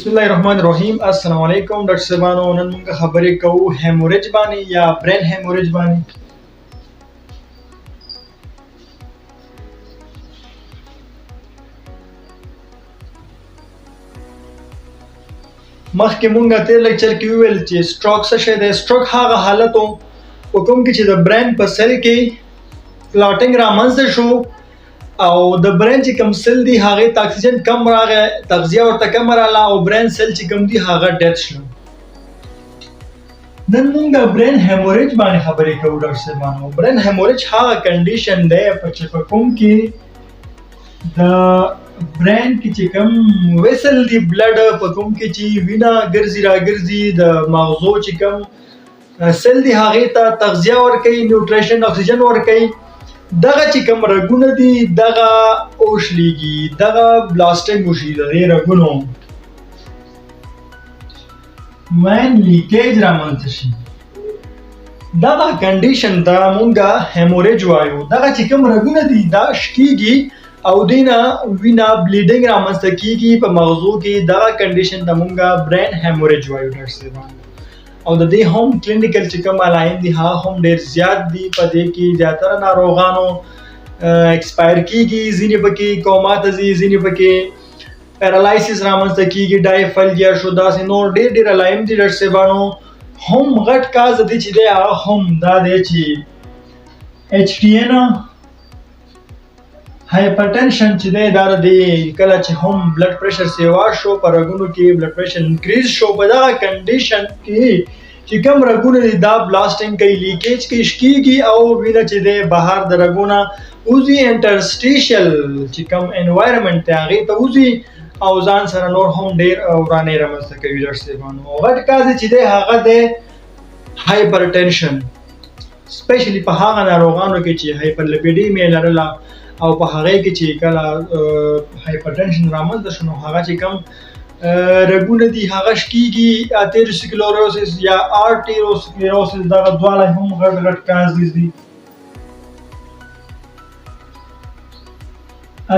بسم الله الرحمن الرحیم. السلام علیکم ډاکټر صاحبانو. نن موږ خبرې کوو هیموریج باندې یا برین هیموریج باندې. مخکې موږ تیر لیکچر کې ویل چې سټروک څه شی دی. سټروک هغه حالت و په کوم کې چې د برین په سیل کې کلاټینګ رامنځته شو او د برین چې کوم سیل دی هغه ته اکسیجن کم راغی، تغذیه ورته کم رااله او برین سیل چې کوم دی هغه ډیث شو. نن موږ برین هیموریج باندې خبرې کوو ډاکټر صاحبانو. برین هیموریج هغه کنډیشن دی چې په کوم کې د برین کې چې کوم ویسل دی بلډ په کوم کې چې وینا ګرځي راګرځي د مغزو چې کوم سیل دی هغه ته تغذیه ورکوي، نیوټریشن اکسیجن ورکوي. دغه چې کوم رګونه دي دغه اوشلیږي، دغه بلاستینګ وشي د رګونو وین لیکیج رامنځته شي. دغه کنډیشن ته مونږه هیموریج وایو. دغه چې کوم رګونه دي دا شکیږي او دینه وینا بلیډینګ رامنځته کیږي په مغزو کې. دغه کنډیشن ته مونږه برین هیموریج وایو ډاکټر صاحبانو. او د دې هم کلینیکل چې کوم علایم دي هغه هم ډیر زیات دي. په دې کې زیاتره ناروغانو ایکسپایر کیږي، ځینې پکې کوما ته ځي، ځینې پکې پیرالایسس رامنځته کیږي، ډایفلجیا شو، داسې نور ډیر علایم دي ډاکټر صاحبانو. هم غټ کاز دی چې دی هغه هم دا دی چې ایچ ټي ان هایپرټنشن چې دی دا دی کله چې هم بلډ پریشر سیوا شو، په رګونو کې بلډ پریشر انکریز شو. په دغه کنډیشن کې چې کوم رګونه دي دا بلاستینګ کوي، لیکیج کوي، شکیږي او وینه چې دی بهر د رګونه وځي، انټرسټیشل چې کوم انوایرنمنت دی هغې ته وځي او ځان سره نور هم ډیر ورانۍ رامنځته کوي ډاکټر صاحبانو. غټ کاز چې دی هغه دی هایپرټنشن، سپیشلی په هغه ناروغانو کې چې هایپرلیپیډیمیا لرله او په هغه کې چې کله هایپرټنشن رامنځته شو نو هغه چې کوم رګونه دي هغه شکیږي. اثیروسکلروسس یا آرټیروسکلروسس دغه دواړه هم غټ غټ کازز دي.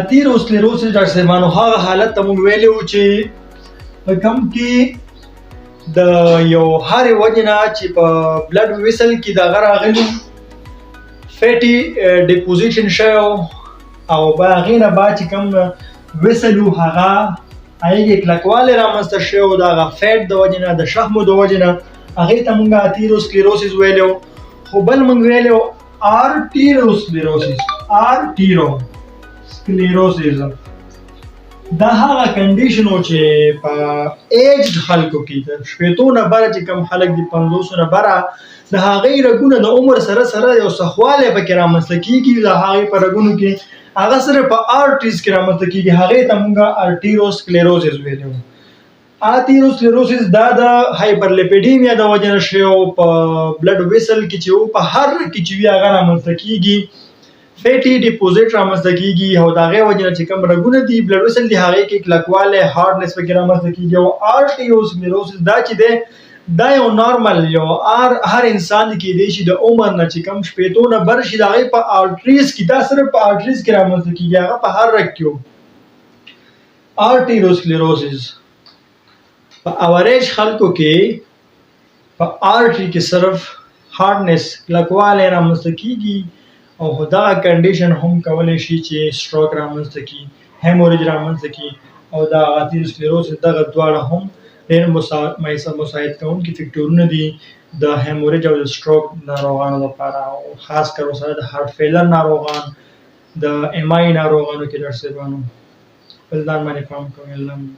اثیروسکلروسس ډاکټر صاحبانو هغه حالت ته موږ ویلو چې په کوم کې د یو هرې وجې نه چې په بلډ ویسل کې دغه راغلي فیټي ډیپوزیشن شوی او په هغې نه بعد چې کوم ویسل و هغه هغې کې کلکوالی رامنځته شوی و د هغه فیټ د وجې نه، د شحمو د وجې نه هغې ته موږ اثیروسکلروسس ویلو. خو بل موږ ویلو آرټیروسکلروسس. آرټیروسکلروسس دا هغه کنډیشن و چې په ایجډ خلکو کې د شپېتو نه بره چې کوم خلک دي 50 نه بره د هغې رګونه د عمر سره سره یو سخوالی پکې رامنځته کېږي. د هغې په رګونو کې هغه صرف په آرټریز کې رامنځته کېږي، هغې ته موږ آرټیروسکلروسس ویلو. آرټیروسکلروسس دا د هایپرلیپیډیمیا د وجې نه شوی او په بلډ ویسل کې چې و په هر رګ کې چې وي هغه رامنځته کېږي. فیټي ډیپوزیټ رامنځته کېږي او د هغې وجې نه چې کوم رګونه دي بلډ ویسل دي هغې کې کلکوالی هارډنس پکې رامنځته کېږي. او آرټیروسکلروسس دا چې دی دا یو نارمل یو هر انسان کې دی چې د عمر نه چې کوم شپېتو نه بر شي د هغې په آرټریز کې دا صرف په آرټریز کې رامنځته کېږي، هغه په هر رګ کې و. آرټیروسکلروسس په اوریج خلکو کې په آرټري کې صرف هارډنس کلکوالی رامنځته کېږي او دغه کنډیشن هم کولی شي چې سټروک رامنځته کړي، هیموریج رامنځته کړي. او دا اثیروسکلروسس دغه دواړه هم ډېر مساعد کوونکي فکټورونه دي د هیموریج او د سټروک ناروغانو لپاره، او خاص کر ورسره د هارټ فیلر ناروغان، د ایم آی ناروغانو کې ډاکټر صاحبانو خپل ځان باندې پام کوئ. الله مو